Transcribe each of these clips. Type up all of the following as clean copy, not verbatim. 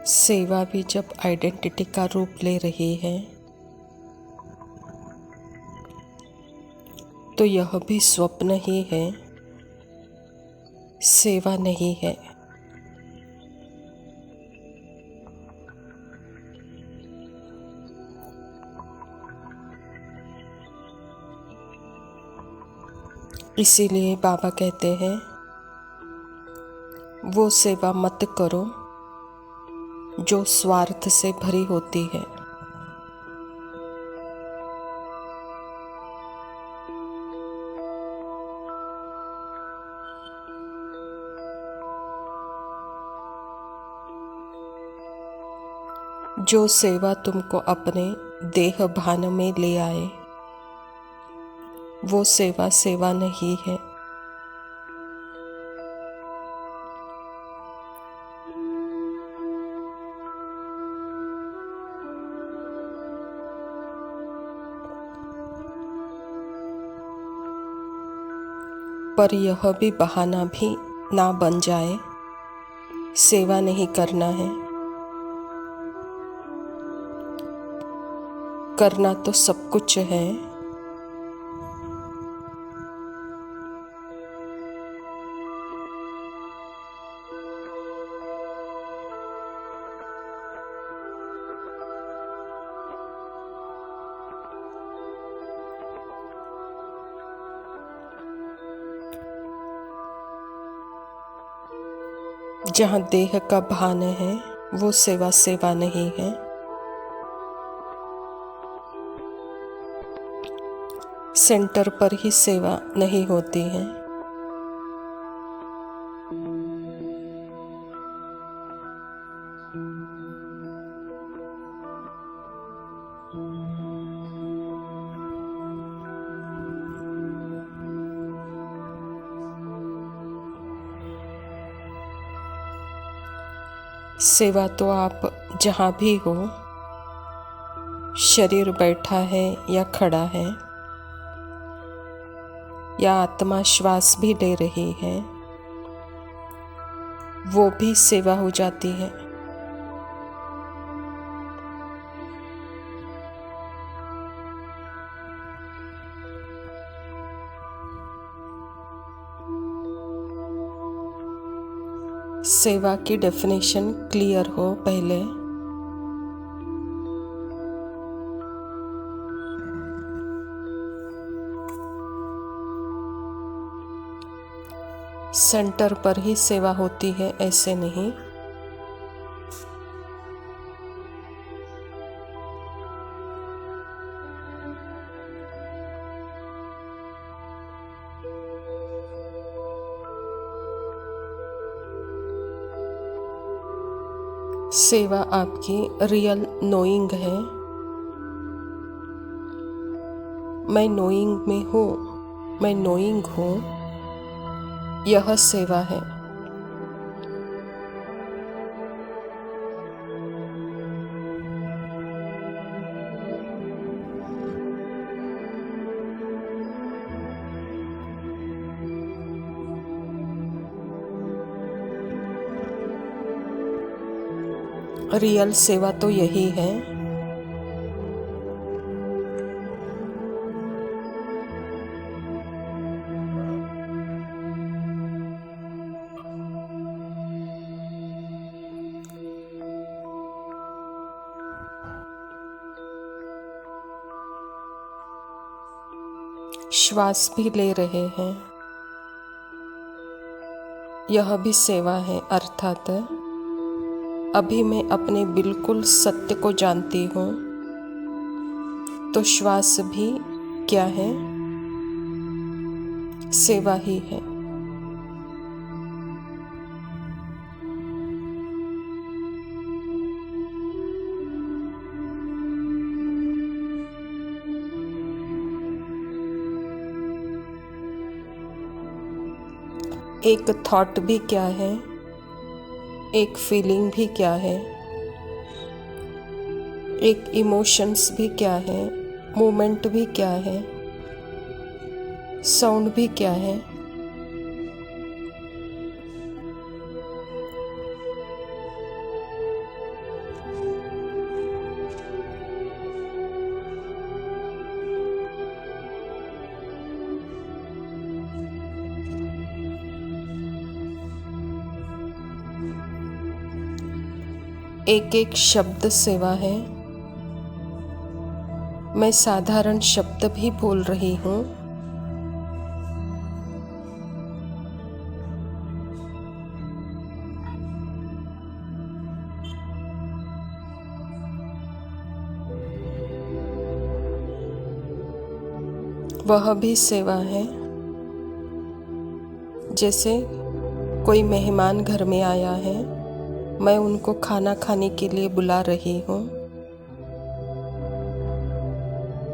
सेवा भी जब आइडेंटिटी का रूप ले रही है तो यह भी स्वप्न ही है, सेवा नहीं है। इसीलिए बाबा कहते हैं वो सेवा मत करो जो स्वार्थ से भरी होती है। जो सेवा तुमको अपने देह भान में ले आए वो सेवा सेवा नहीं है। पर यह भी बहाना भी ना बन जाए, सेवा नहीं करना है। करना तो सब कुछ है, जहाँ देह का भान है वो सेवा सेवा नहीं है। सेंटर पर ही सेवा नहीं होती है। सेवा तो आप जहाँ भी हो, शरीर बैठा है या खड़ा है या आत्मा श्वास भी ले रही है, वो भी सेवा हो जाती है। सेवा की डेफिनेशन क्लियर हो पहले। सेंटर पर ही सेवा होती है ऐसे नहीं। सेवा आपकी रियल नोइंग है। मैं नोइंग में हूँ, मैं नोइंग हूँ, यह सेवा है। रियल सेवा तो यही है। श्वास भी ले रहे हैं, यह भी सेवा है। अर्थात अभी मैं अपने बिल्कुल सत्य को जानती हूँ, तो श्वास भी क्या है? सेवा ही है। एक थॉट भी क्या है, एक फीलिंग भी क्या है, एक इमोशंस भी क्या है, मूवमेंट भी क्या है, साउंड भी क्या है। एक एक शब्द सेवा है। मैं साधारण शब्द भी बोल रही हूँ। वह भी सेवा है। जैसे कोई मेहमान घर में आया है, मैं उनको खाना खाने के लिए बुला रही हूँ।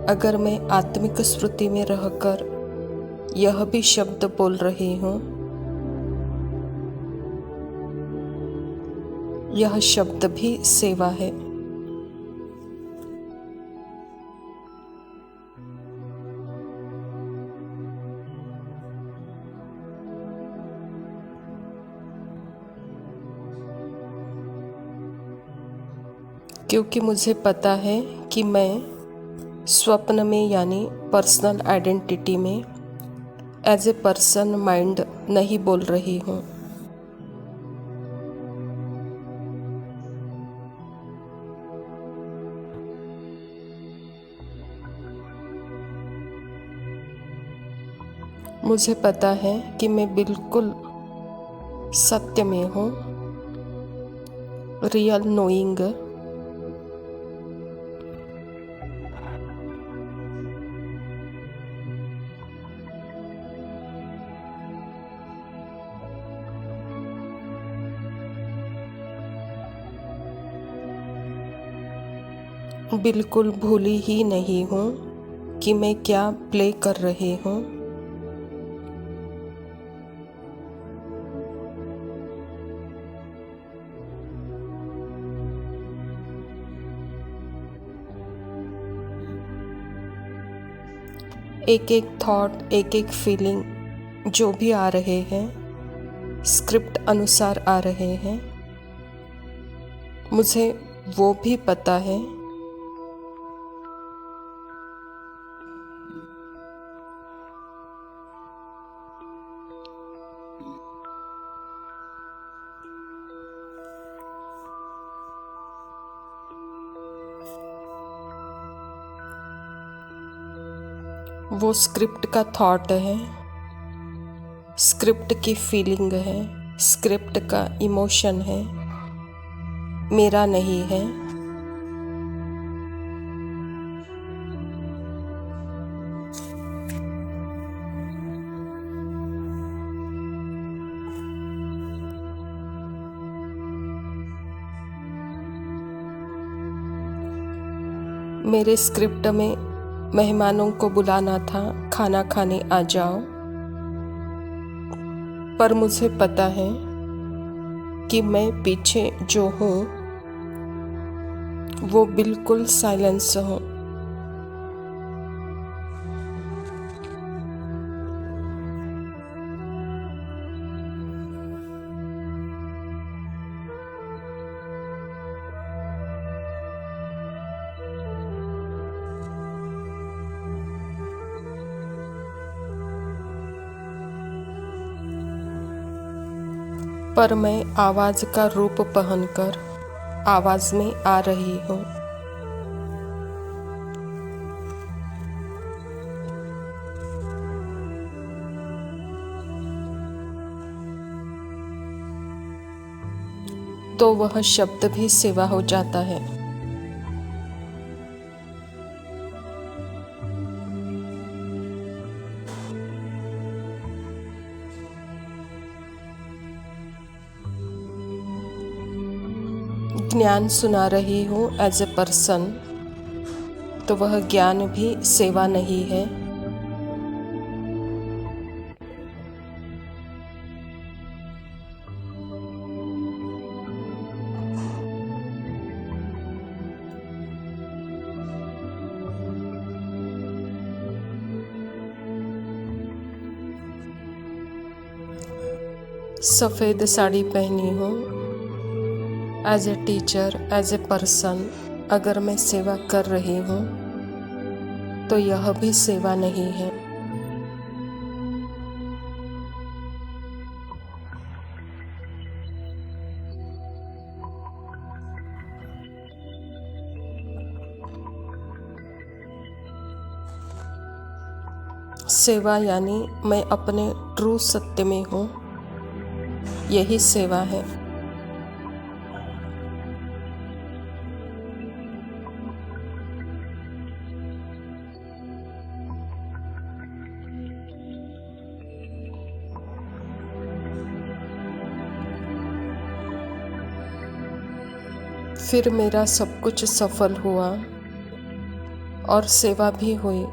अगर मैं आत्मिक स्मृति में रहकर यह भी शब्द बोल रही हूँ, यह शब्द भी सेवा है। क्योंकि मुझे पता है कि मैं स्वप्न में यानी पर्सनल आइडेंटिटी में एज ए पर्सन माइंड नहीं बोल रही हूँ। मुझे पता है कि मैं बिल्कुल सत्य में हूँ, रियल नोइंग। बिल्कुल भूली ही नहीं हूँ कि मैं क्या प्ले कर रही हूँ। एक एक थॉट, एक एक फीलिंग जो भी आ रहे हैं, स्क्रिप्ट अनुसार आ रहे हैं, मुझे वो भी पता है। वो स्क्रिप्ट का थॉट है, स्क्रिप्ट की फीलिंग है, स्क्रिप्ट का इमोशन है, मेरा नहीं है। मेरे स्क्रिप्ट में मेहमानों को बुलाना था, खाना खाने आ जाओ, पर मुझे पता है कि मैं पीछे जो हूँ वो बिल्कुल साइलेंस हूँ। पर मैं आवाज़ का रूप पहनकर आवाज़ में आ रही हूँ। तो वह शब्द भी सेवा हो जाता है। ज्ञान सुना रही हूँ एज ए पर्सन, तो वह ज्ञान भी सेवा नहीं है। सफ़ेद साड़ी पहनी हूँ as a teacher, as a person. अगर मैं सेवा कर रही हूँ तो यह भी सेवा नहीं है। सेवा यानी मैं अपने ट्रू सत्य में हूँ, यही सेवा है। फिर मेरा सब कुछ सफल हुआ और सेवा भी हुई।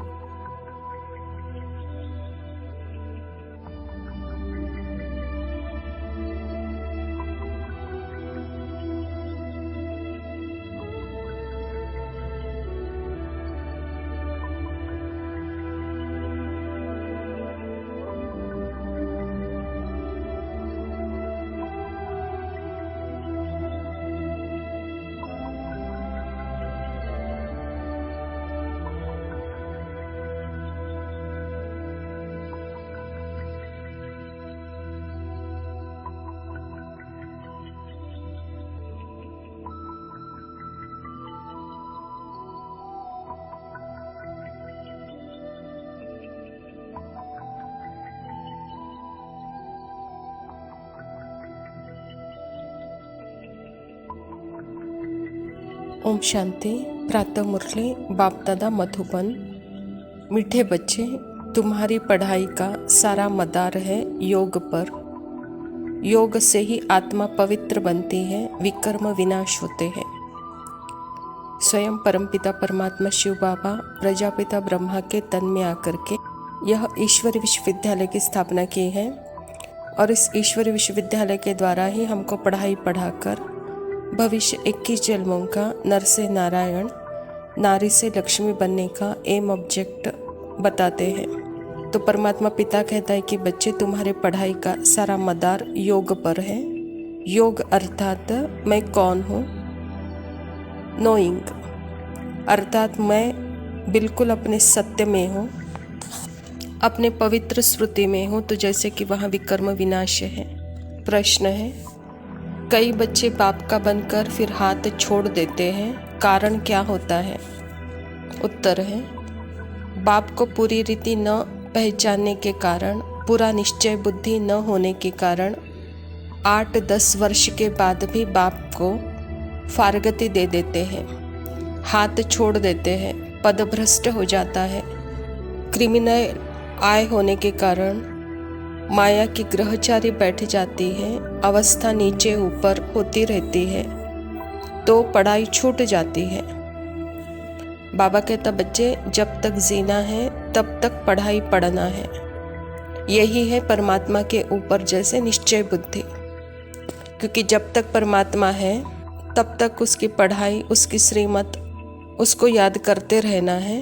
ओम शांति। प्रातः मुरली बाप दादा मधुबन। मीठे बच्चे, तुम्हारी पढ़ाई का सारा मदार है योग पर। योग से ही आत्मा पवित्र बनती है, विकर्म विनाश होते हैं। स्वयं परमपिता परमात्मा शिव बाबा प्रजापिता ब्रह्मा के तन में आकर के यह ईश्वर विश्वविद्यालय की स्थापना की है और इस ईश्वर विश्वविद्यालय के द्वारा ही हमको पढ़ाई पढ़ाकर भविष्य 21 जन्मों का नर से नारायण, नारी से लक्ष्मी बनने का एम ऑब्जेक्ट बताते हैं। तो परमात्मा पिता कहता है कि बच्चे, तुम्हारे पढ़ाई का सारा मदार योग पर है। योग अर्थात मैं कौन हूँ, नोइंग अर्थात मैं बिल्कुल अपने सत्य में हूँ, अपने पवित्र श्रुति में हूँ। तो जैसे कि वहाँ विकर्म विनाश है। प्रश्न है, कई बच्चे बाप का बनकर फिर हाथ छोड़ देते हैं, कारण क्या होता है? उत्तर है, बाप को पूरी रीति न पहचानने के कारण, पूरा निश्चय बुद्धि न होने के कारण 8-10 वर्ष के बाद भी बाप को फारगति दे देते हैं, हाथ छोड़ देते हैं, पदभ्रष्ट हो जाता है। क्रिमिनल आय होने के कारण माया की ग्रहचारी बैठ जाती है, अवस्था नीचे ऊपर होती रहती है, तो पढ़ाई छूट जाती है। बाबा कहता, बच्चे जब तक जीना है तब तक पढ़ाई पढ़ना है। यही है परमात्मा के ऊपर जैसे निश्चय बुद्धि, क्योंकि जब तक परमात्मा है तब तक उसकी पढ़ाई, उसकी श्रीमत उसको याद करते रहना है।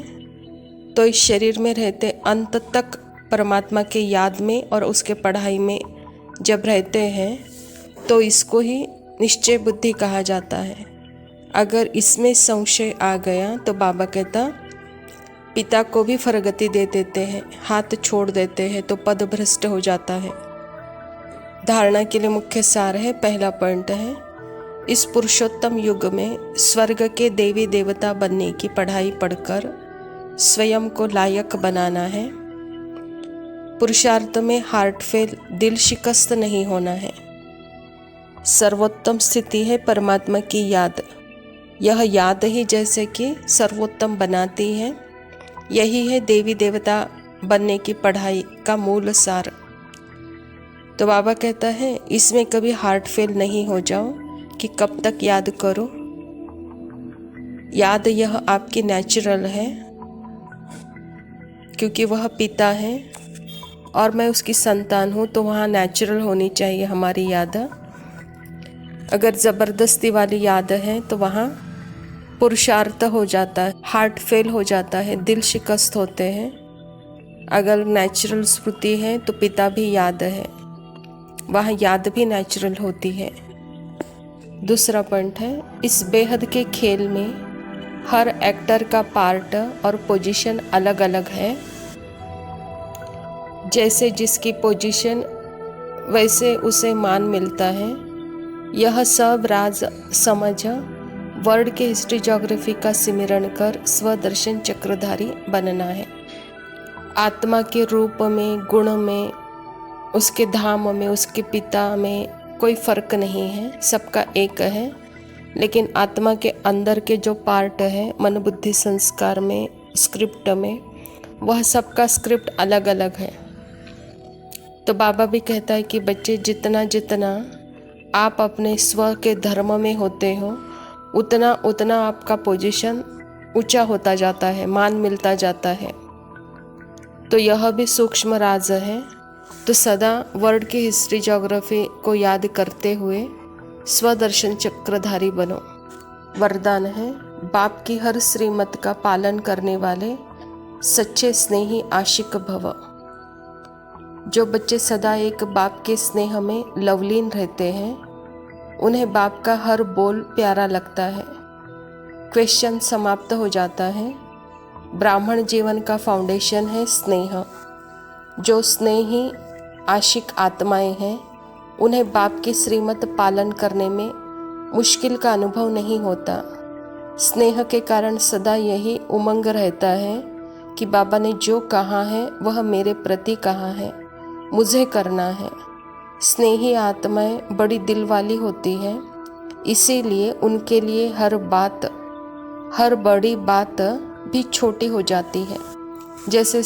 तो इस शरीर में रहते अंत तक परमात्मा के याद में और उसके पढ़ाई में जब रहते हैं तो इसको ही निश्चय बुद्धि कहा जाता है। अगर इसमें संशय आ गया तो बाबा कहता, पिता को भी फरगति दे देते हैं, हाथ छोड़ देते हैं, तो पद भ्रष्ट हो जाता है। धारणा के लिए मुख्य सार है। पहला पॉइंट है, इस पुरुषोत्तम युग में स्वर्ग के देवी देवता बनने की पढ़ाई पढ़कर स्वयं को लायक बनाना है। पुरुषार्थ में हार्ट फेल, दिल शिकस्त नहीं होना है। सर्वोत्तम स्थिति है परमात्मा की याद। यह याद ही जैसे कि सर्वोत्तम बनाती है। यही है देवी देवता बनने की पढ़ाई का मूल सार। तो बाबा कहता है, इसमें कभी हार्ट फेल नहीं हो जाओ कि कब तक याद करो। याद यह आपकी नेचुरल है, क्योंकि वह पिता है और मैं उसकी संतान हूँ, तो वहाँ नेचुरल होनी चाहिए हमारी याद। अगर ज़बरदस्ती वाली याद है तो वहाँ पुरुषार्थ हो जाता है, हार्ट फेल हो जाता है, दिल शिकस्त होते हैं। अगर नेचुरल स्मृति है तो पिता भी याद है, वहाँ याद भी नेचुरल होती है। दूसरा पॉइंट है, इस बेहद के खेल में हर एक्टर का पार्ट और पोजीशन अलग अलग है। जैसे जिसकी पोजीशन वैसे उसे मान मिलता है। यह सब राज समझ वर्ल्ड के हिस्ट्री ज्योग्राफी का सिमरण कर स्वदर्शन चक्रधारी बनना है। आत्मा के रूप में, गुण में, उसके धाम में, उसके पिता में कोई फ़र्क नहीं है, सबका एक है। लेकिन आत्मा के अंदर के जो पार्ट है मन बुद्धि संस्कार में, स्क्रिप्ट में, वह सबका स्क्रिप्ट अलग अलग है। तो बाबा भी कहता है कि बच्चे जितना जितना आप अपने स्व के धर्म में होते हो उतना उतना आपका पोजीशन ऊंचा होता जाता है, मान मिलता जाता है। तो यह भी सूक्ष्म राज है। तो सदा वर्ल्ड की हिस्ट्री ज्योग्राफी को याद करते हुए स्वदर्शन चक्रधारी बनो। वरदान है, बाप की हर श्रीमत का पालन करने वाले सच्चे स्नेही आशिक भव। जो बच्चे सदा एक बाप के स्नेह में लवलीन रहते हैं उन्हें बाप का हर बोल प्यारा लगता है। क्वेश्चन समाप्त हो जाता है। ब्राह्मण जीवन का फाउंडेशन है स्नेह। जो स्नेही आशिक आत्माएं हैं उन्हें बाप की श्रीमत पालन करने में मुश्किल का अनुभव नहीं होता। स्नेह के कारण सदा यही उमंग रहता है कि बाबा ने जो कहा है वह मेरे प्रति कहा है, मुझे करना है। स्नेही आत्माएं बड़ी दिल वाली होती हैं, इसीलिए उनके लिए हर बड़ी बात भी छोटी हो जाती है। जैसे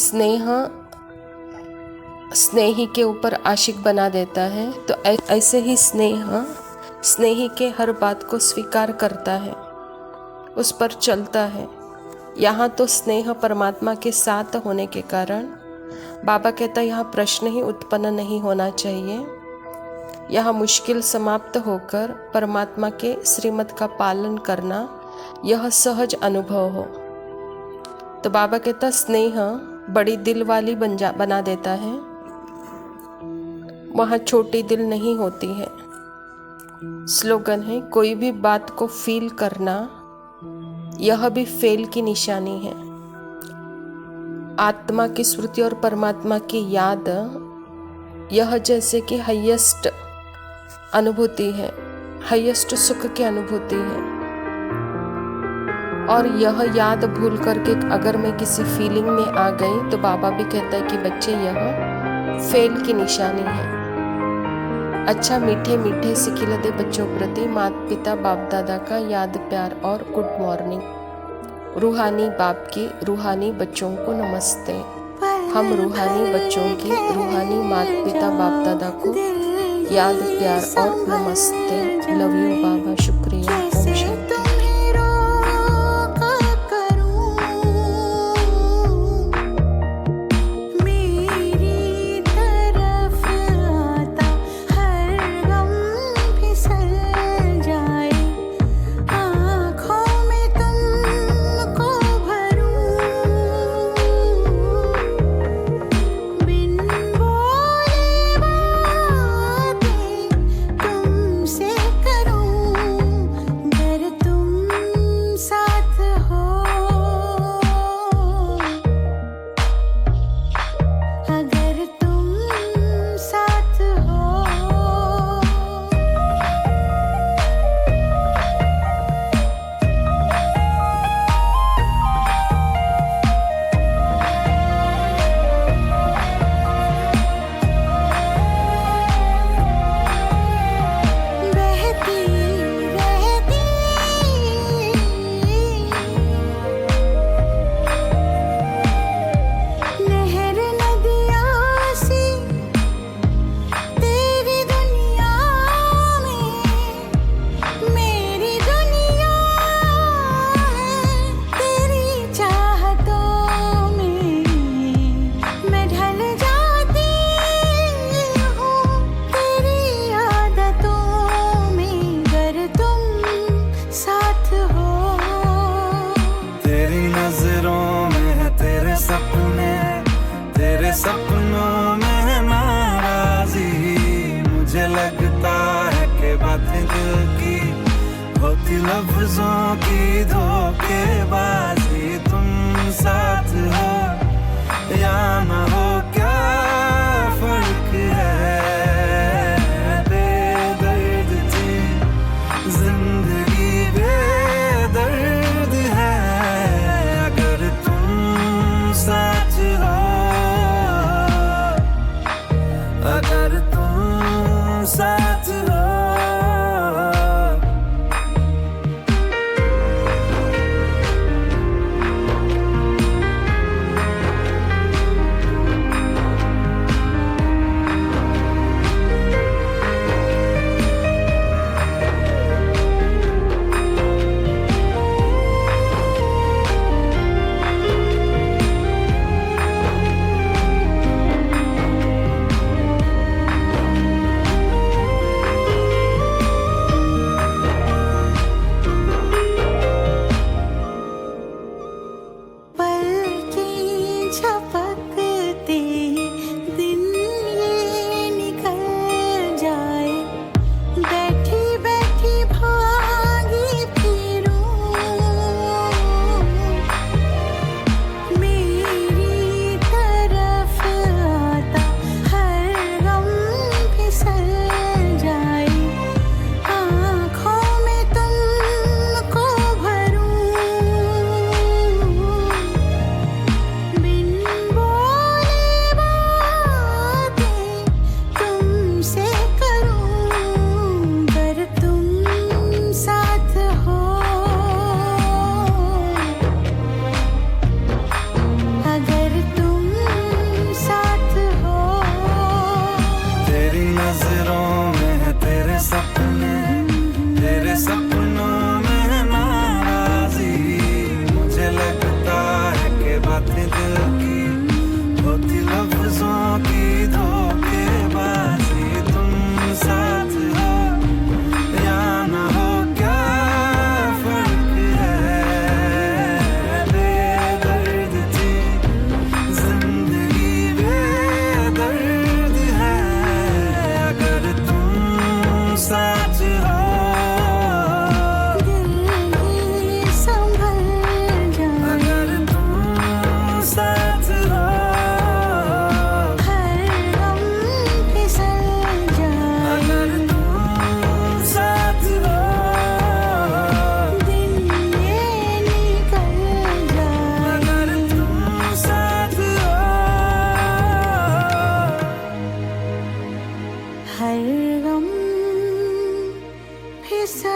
स्नेही के ऊपर आशिक बना देता है, तो ऐसे ही स्नेही के हर बात को स्वीकार करता है, उस पर चलता है। यहाँ तो स्नेह परमात्मा के साथ होने के कारण बाबा कहता है यहाँ प्रश्न ही उत्पन्न नहीं होना चाहिए। यहाँ मुश्किल समाप्त होकर परमात्मा के श्रीमत का पालन करना यह सहज अनुभव हो। तो बाबा कहता स्नेह बड़ी दिल वाली बना देता है, वहाँ छोटी दिल नहीं होती है। स्लोगन है, कोई भी बात को फील करना यह भी फेल की निशानी है। आत्मा की स्मृति और परमात्मा की याद यह जैसे कि हाईएस्ट अनुभूति है, हाईएस्ट सुख की अनुभूति है। और यह याद भूल करके अगर मैं किसी फीलिंग में आ गई तो बाबा भी कहता है कि बच्चे यह फेल की निशानी है। अच्छा मीठे मीठे सिखिलते बच्चों प्रति माता पिता बाप दादा का याद प्यार और गुड मॉर्निंग। रूहानी बाप की रूहानी बच्चों को नमस्ते। हम रूहानी बच्चों की रूहानी माता पिता बाप दादा को याद प्यार और नमस्ते। लव यू बाबा, शुक्रिया। ओम शांति। सपनों में नाराजी, मुझे लगता है कि बातें दिल की होती लफ्जों की धोखेबाजी। तुम साथ हो या न हो क्या फर्क है, बेदर्द थी जिंदगी बेदर्द है। अगर तुम साथ हो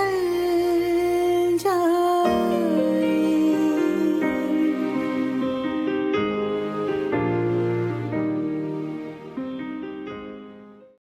कर